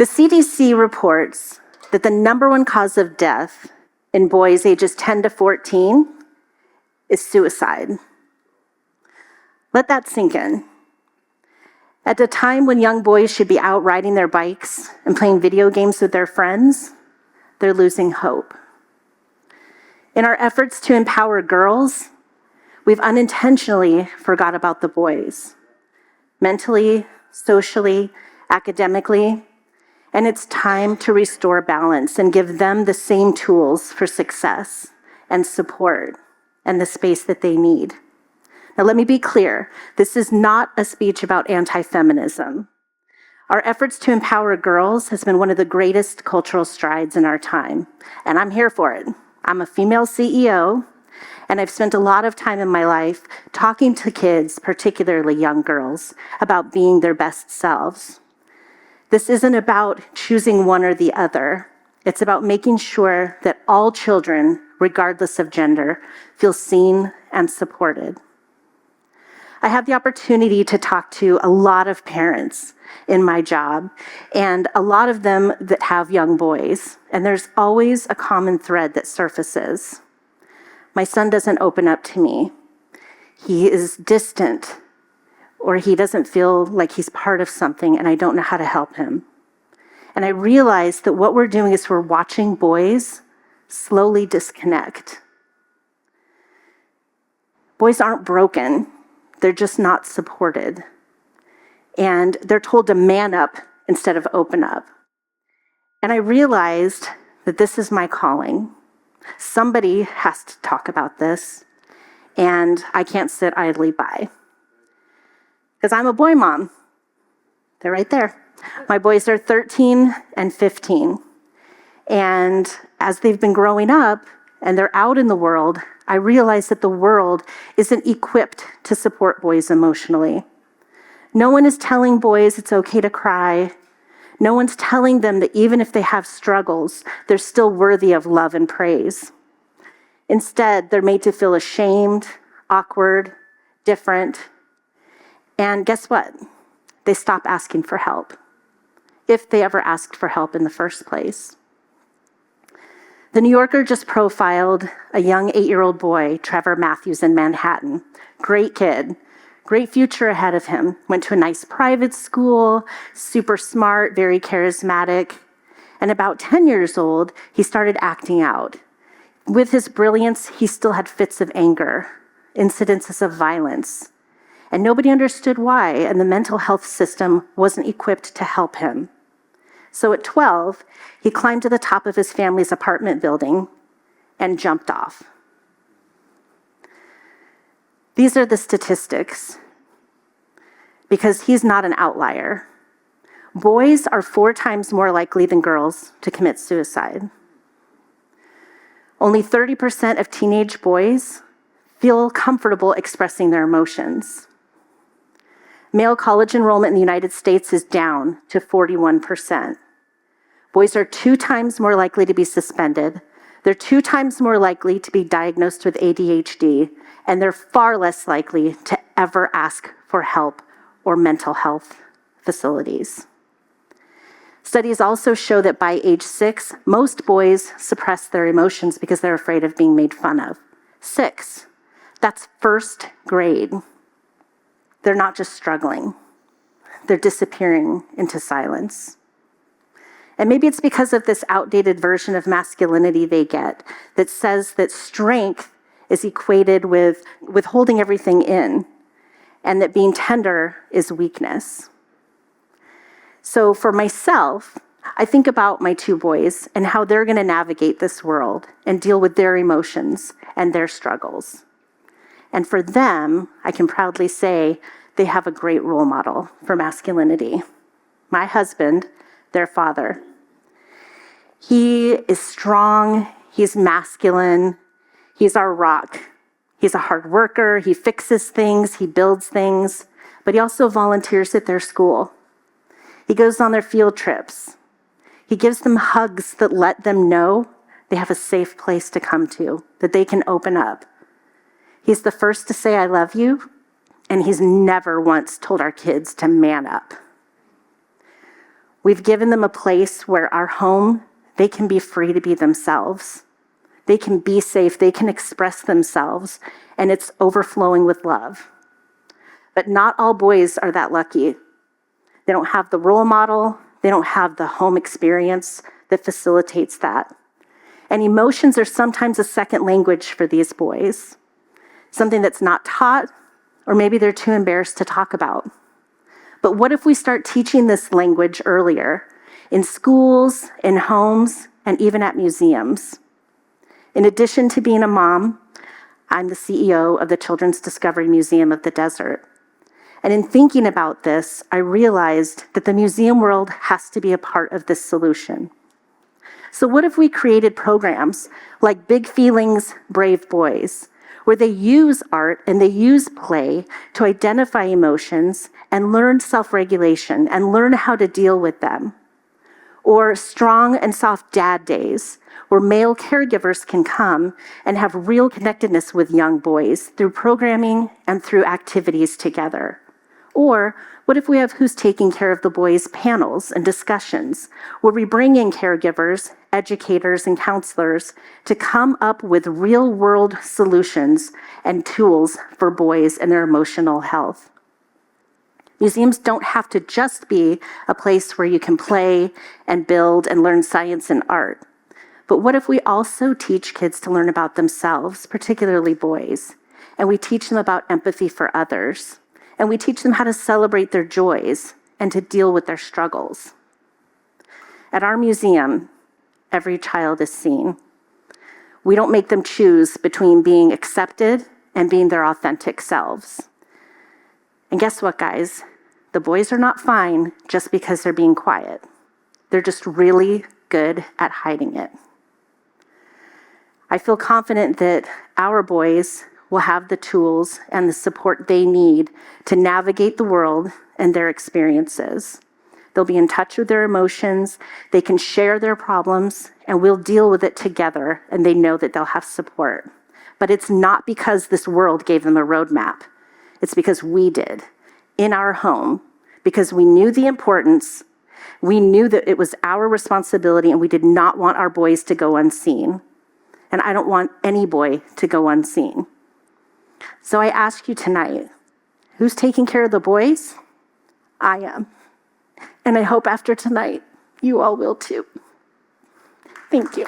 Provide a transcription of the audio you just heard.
The CDC reports that the number one cause of death in boys ages 10 to 14 is suicide. Let that sink in. At a time when young boys should be out riding their bikes and playing video games with their friends, they're losing hope. In our efforts to empower girls, we've unintentionally forgot about the boys, mentally, socially, academically, and it's time to restore balance and give them the same tools for success and support and the space that they need. Now, let me be clear. This is not a speech about anti-feminism. Our efforts to empower girls has been one of the greatest cultural strides in our time, and I'm here for it. I'm a female CEO, and I've spent a lot of time in my life talking to kids, particularly young girls, about being their best selves. This isn't about choosing one or the other. It's about making sure that all children, regardless of gender, feel seen and supported. I have the opportunity to talk to a lot of parents in my job, and a lot of them that have young boys, and there's always a common thread that surfaces. My son doesn't open up to me. He is distant, or he doesn't feel like he's part of something, and I don't know how to help him. And I realize that what we're doing is we're watching boys slowly disconnect. Boys aren't broken. They're just not supported. And they're told to man up instead of open up. And I realized that this is my calling. Somebody has to talk about this, and I can't sit idly by. Because I'm a boy mom. They're right there. My boys are 13 and 15. And as they've been growing up and they're out in the world, I realize that the world isn't equipped to support boys emotionally. No one is telling boys it's okay to cry. No one's telling them that even if they have struggles, they're still worthy of love and praise. Instead, they're made to feel ashamed, awkward, different. And guess what? They stop asking for help, if they ever asked for help in the first place. The New Yorker just profiled a young 8-year-old boy, Trevor Matthews, in Manhattan. Great kid, great future ahead of him. Went to a nice private school, super smart, very charismatic. And about 10 years old, he started acting out. With his brilliance, he still had fits of anger, incidences of violence. And nobody understood why, and the mental health system wasn't equipped to help him. So at 12, he climbed to the top of his family's apartment building and jumped off. These are the statistics, because he's not an outlier. Boys are 4 times more likely than girls to commit suicide. Only 30% of teenage boys feel comfortable expressing their emotions. Male college enrollment in the United States is down to 41%. Boys are 2 times more likely to be suspended. They're 2 times more likely to be diagnosed with ADHD, and they're far less likely to ever ask for help or mental health facilities. Studies also show that by age 6, most boys suppress their emotions because they're afraid of being made fun of. 6. That's first grade. They're not just struggling. They're disappearing into silence. And maybe it's because of this outdated version of masculinity they get that says that strength is equated with holding everything in, and that being tender is weakness. So for myself, I think about my 2 boys and how they're going to navigate this world and deal with their emotions and their struggles. And for them, I can proudly say they have a great role model for masculinity. My husband, their father. He is strong, he's masculine, he's our rock. He's a hard worker, he fixes things, he builds things, but he also volunteers at their school. He goes on their field trips. He gives them hugs that let them know they have a safe place to come to, that they can open up. He's the first to say, "I love you," and he's never once told our kids to man up. We've given them a place where our home, they can be free to be themselves. They can be safe, they can express themselves, and it's overflowing with love. But not all boys are that lucky. They don't have the role model, they don't have the home experience that facilitates that. And emotions are sometimes a second language for these boys, something that's not taught, or maybe they're too embarrassed to talk about. But what if we start teaching this language earlier, in schools, in homes, and even at museums? In addition to being a mom, I'm the CEO of the Children's Discovery Museum of the Desert. And in thinking about this, I realized that the museum world has to be a part of this solution. So what if we created programs like Big Feelings, Brave Boys, where they use art and they use play to identify emotions and learn self-regulation and learn how to deal with them? Or Strong and Soft Dad Days, where male caregivers can come and have real connectedness with young boys through programming and through activities together? Or what if we have Who's Taking Care of the Boys panels and discussions, where we bring in caregivers, educators, and counselors to come up with real-world solutions and tools for boys and their emotional health? Museums don't have to just be a place where you can play and build and learn science and art. But what if we also teach kids to learn about themselves, particularly boys, and we teach them about empathy for others, and we teach them how to celebrate their joys and to deal with their struggles? At our museum, every child is seen. We don't make them choose between being accepted and being their authentic selves. And guess what, guys? The boys are not fine just because they're being quiet. They're just really good at hiding it. I feel confident that our boys will have the tools and the support they need to navigate the world and their experiences. They'll be in touch with their emotions, they can share their problems, and we'll deal with it together, and they know that they'll have support. But it's not because this world gave them a roadmap. It's because we did, in our home, because we knew the importance, we knew that it was our responsibility, and we did not want our boys to go unseen. And I don't want any boy to go unseen. So I ask you tonight, who's taking care of the boys? I am. And I hope after tonight, you all will too. Thank you.